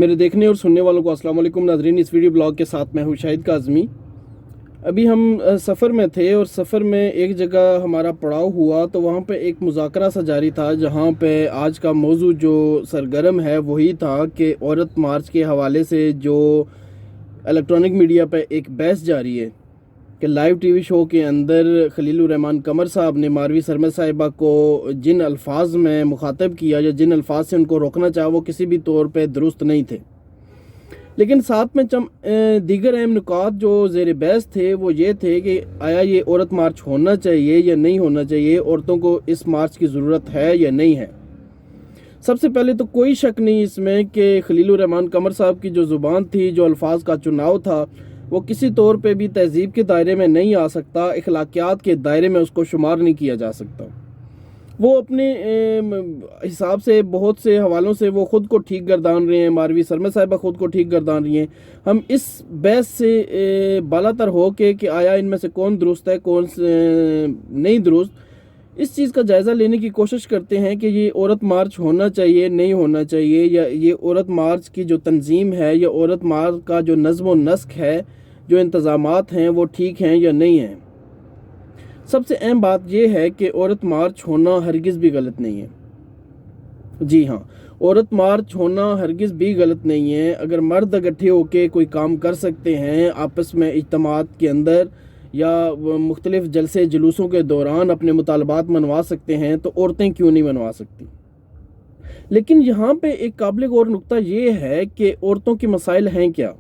मेरे देखने और सुनने वालों को अस्सलाम वालेकुम नाज़रीन। इस वीडियो ब्लॉग के साथ मैं हूँ शाहिद काज़मी। अभी हम सफ़र में थे और सफ़र में एक जगह हमारा पड़ाव हुआ तो वहाँ पे एक मुज़ाकरा सा जारी था, जहाँ पे आज का मौजू जो सरगर्म है वही था कि औरत मार्च के हवाले से जो इलेक्ट्रॉनिक मीडिया पे एक बहस जारी है कि लाइव टीवी शो के अंदर खलीलुर रहमान कमर साहब ने मारवी सरमद साहिबा को जिन अल्फाज में मुखातब किया या जिन अल्फाज से उनको रोकना चाहा वो किसी भी तौर पे दुरुस्त नहीं थे। लेकिन साथ में दीगर अहम नुकात जो ज़ेर बहस थे वो ये थे कि आया ये औरत मार्च होना चाहिए या नहीं होना चाहिए, औरतों को इस मार्च की ज़रूरत है या नहीं है। सबसे पहले तो कोई शक नहीं इसमें कि खलीलुर रहमान कमर साहब की जो ज़ुबान थी, जो अल्फाज का चुनाव था, वो किसी तौर पे भी तहज़ीब के दायरे में नहीं आ सकता, अखलाकियात के दायरे में उसको शुमार नहीं किया जा सकता। वो अपने हिसाब से बहुत से हवालों से वो ख़ुद को ठीक गर्दान रहे हैं, मारवी सरमद साहिबा ख़ुद को ठीक गर्दान रही हैं। हम इस बहस से बालातर हो के कि आया इनमें से कौन दुरुस्त है कौन नहीं दुरुस्त, इस चीज़ का जायज़ा लेने की कोशिश करते हैं कि ये औरत मार्च होना चाहिए नहीं होना चाहिए, या ये औरत मार्च की जो तंजीम है या औरत मार्च का जो नज़्म व नस्क है, जो इंतज़ामात हैं वो ठीक हैं या नहीं हैं। सबसे अहम बात यह है कि औरत मार्च होना हरगिज़ भी गलत नहीं है। जी हाँ, औरत मार्च होना हरगिज़ भी गलत नहीं है। अगर मर्द इकट्ठे होकर कोई काम कर सकते हैं, आपस में इज्तिमात के अंदर या मुख्तलिफ जलसे जुलूसों के दौरान अपने मुतालबात मनवा सकते हैं, तो औरतें क्यों नहीं मनवा सकती। लेकिन यहाँ पे एक काबिल गौर नुक्ता ये है कि औरतों के मसाइल हैं क्या,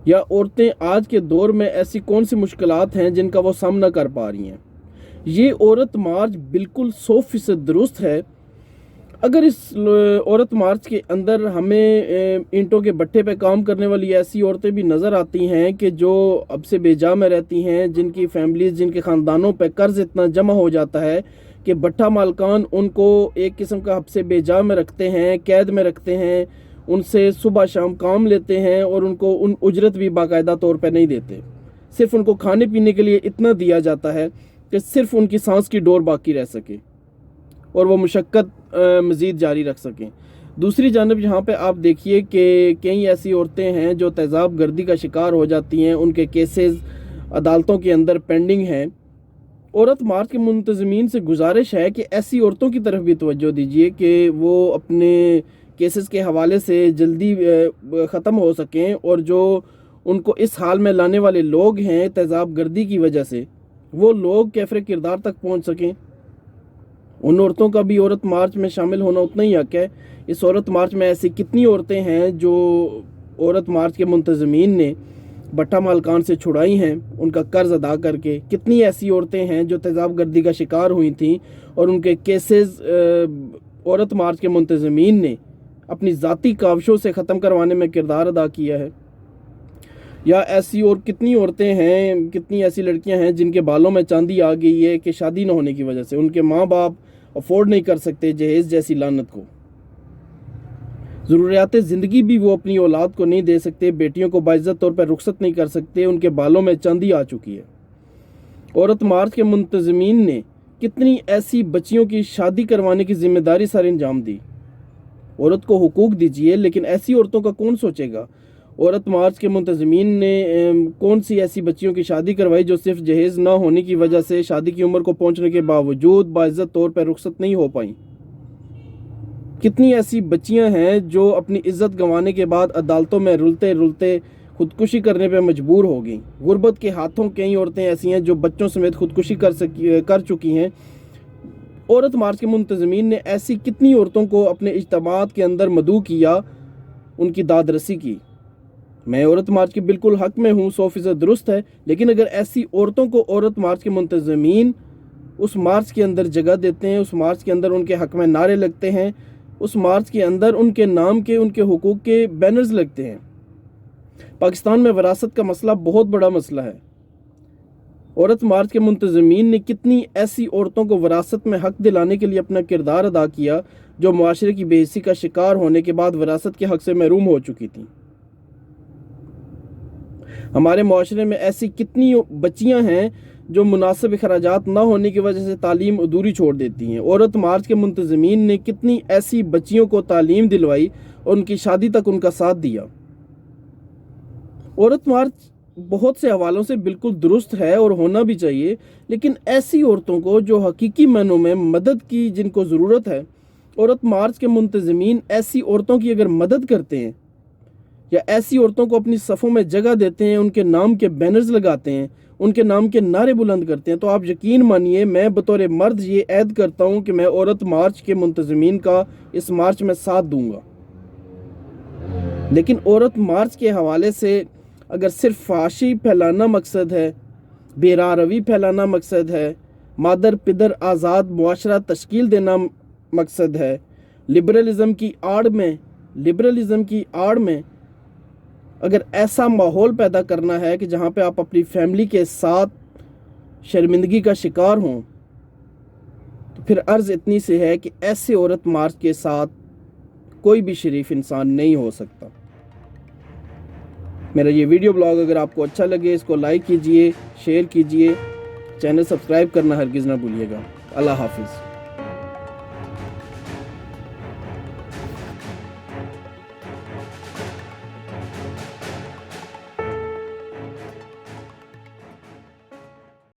या औरतें आज के दौर में ऐसी कौन सी मुश्किलात हैं जिनका वो सामना कर पा रही हैं। ये औरत मार्च बिल्कुल 100% दुरुस्त है। अगर इस औरत मार्च के अंदर हमें ईंटों के भट्टे पे काम करने वाली ऐसी औरतें भी नज़र आती हैं कि जो अब से बेजा में रहती हैं, जिनकी फैमिलीज़, जिनके ख़ानदानों पे कर्ज़ इतना जमा हो जाता है कि भट्टा मालकान उनको एक किस्म का हब से बेजा में रखते हैं, कैद में रखते हैं, उनसे सुबह शाम काम लेते हैं और उनको उन उजरत भी बाकायदा तौर पे नहीं देते। सिर्फ उनको खाने पीने के लिए इतना दिया जाता है कि सिर्फ उनकी सांस की डोर बाकी रह सके और वो मुशक्क़त मज़ीद जारी रख सकें। दूसरी जानब यहाँ पे आप देखिए कि कई ऐसी औरतें हैं जो तेज़ाब गर्दी का शिकार हो जाती हैं, उनके केसेस अदालतों के अंदर पेंडिंग हैं। औरत मार्च के मुंतज़मीन से गुजारिश है कि ऐसी औरतों की तरफ भी तवज्जो दीजिए कि वो अपने केसेस के हवाले से जल्दी ख़त्म हो सकें, और जो उनको इस हाल में लाने वाले लोग हैं तेज़ाब गर्दी की वजह से, वो लोग कैफ़रे किरदार तक पहुंच सकें। उन औरतों का भी औरत मार्च में शामिल होना उतना ही हक़ है। इस औरत मार्च में ऐसी कितनी औरतें हैं जो औरत मार्च के मुंतज़मीन ने भट्टा मालकान से छुड़ाई हैं उनका कर्ज़ अदा करके। कितनी ऐसी औरतें हैं जो तेज़ाब गर्दी का शिकार हुई थीं और उनके केसेस औरत मार्च के मुंतज़मीन ने अपनी ज़ाती काविशों से ख़त्म करवाने में किरदार अदा किया है। या ऐसी और कितनी औरतें हैं, कितनी ऐसी लड़कियां हैं जिनके बालों में चांदी आ गई है कि शादी न होने की वजह से उनके माँ बाप अफोर्ड नहीं कर सकते जहेज़ जैसी लानत को। ज़रूरियात ज़िंदगी भी वो अपनी औलाद को नहीं दे सकते, बेटियों को बाइज़्ज़त तौर पर रुखसत नहीं कर सकते, उनके बालों में चांदी आ चुकी है। औरत मार्च के मुंतज़मीन ने कितनी ऐसी बच्चियों की शादी करवाने की ज़िम्मेदारी सर अंजाम दी। औरत को हुकूक दीजिए, लेकिन ऐसी औरतों का कौन सोचेगा। औरत मार्च के मुंतज़मीन ने कौन सी ऐसी बच्चियों की शादी करवाई जो सिर्फ जहेज़ ना होने की वजह से शादी की उम्र को पहुंचने के बावजूद बाइज़्ज़त तौर पर रुखसत नहीं हो पाई। कितनी ऐसी बच्चियां हैं जो अपनी इज्जत गंवाने के बाद अदालतों में रुलते रुलते खुदकुशी करने पर मजबूर हो गई। गुर्बत के हाथों कई औरतें ऐसी हैं जो बच्चों समेत खुदकुशी कर चुकी हैं। औरत मार्च के मुंतज़मीन ने ऐसी कितनी औरतों को अपने इज्तिमात के अंदर मदऊ किया, उनकी दाद रसी की। मैं औरत मार्च के बिल्कुल हक़ में हूँ, 100% दुरुस्त है। लेकिन अगर ऐसी औरतों को औरत मार्च के मुंतज़मीन उस मार्च के अंदर जगह देते हैं, उस मार्च के अंदर उनके हक़ में नारे लगते हैं, उस मार्च के अंदर उनके नाम के, उनके हुकूक के बैनर्स लगते हैं। पाकिस्तान में विरासत का मसला बहुत बड़ा मसला है। औरत मार्च के मुंतज़मीन ने कितनी ऐसी औरतों को विरासत में हक़ दिलाने के लिए अपना किरदार अदा किया जो मुआशरे की बेइज्जती का शिकार होने के बाद विरासत के हक़ से महरूम हो चुकी थी। ہمارے معاشرے میں ایسی کتنی بچیاں ہیں جو مناسب اخراجات نہ ہونے کی وجہ سے تعلیم ادھوری چھوڑ دیتی ہیں۔ عورت مارچ کے منتظمین نے کتنی ایسی بچیوں کو تعلیم دلوائی اور ان کی شادی تک ان کا ساتھ دیا۔ عورت مارچ بہت سے حوالوں سے بالکل درست ہے اور ہونا بھی چاہیے، لیکن ایسی عورتوں کو جو حقیقی معنوں میں مدد کی جن کو ضرورت ہے، عورت مارچ کے منتظمین ایسی عورتوں کی اگر مدد کرتے ہیں یا ایسی عورتوں کو اپنی صفوں میں جگہ دیتے ہیں، ان کے نام کے بینرز لگاتے ہیں، ان کے نام کے نعرے بلند کرتے ہیں، تو آپ یقین مانیے میں بطور مرد یہ عہد کرتا ہوں کہ میں عورت مارچ کے منتظمین کا اس مارچ میں ساتھ دوں گا۔ لیکن عورت مارچ کے حوالے سے اگر صرف فحاشی پھیلانا مقصد ہے، بے راہ روی پھیلانا مقصد ہے، مادر پدر آزاد معاشرہ تشکیل دینا مقصد ہے، لبرلزم کی آڑ میں اگر ایسا ماحول پیدا کرنا ہے کہ جہاں پہ آپ اپنی فیملی کے ساتھ شرمندگی کا شکار ہوں، تو پھر عرض اتنی سے ہے کہ ایسے عورت مارچ کے ساتھ کوئی بھی شریف انسان نہیں ہو سکتا۔ میرا یہ ویڈیو بلاگ اگر آپ کو اچھا لگے اس کو لائک کیجئے، شیئر کیجئے، چینل سبسکرائب کرنا ہرگز نہ بھولیے گا۔ اللہ حافظ۔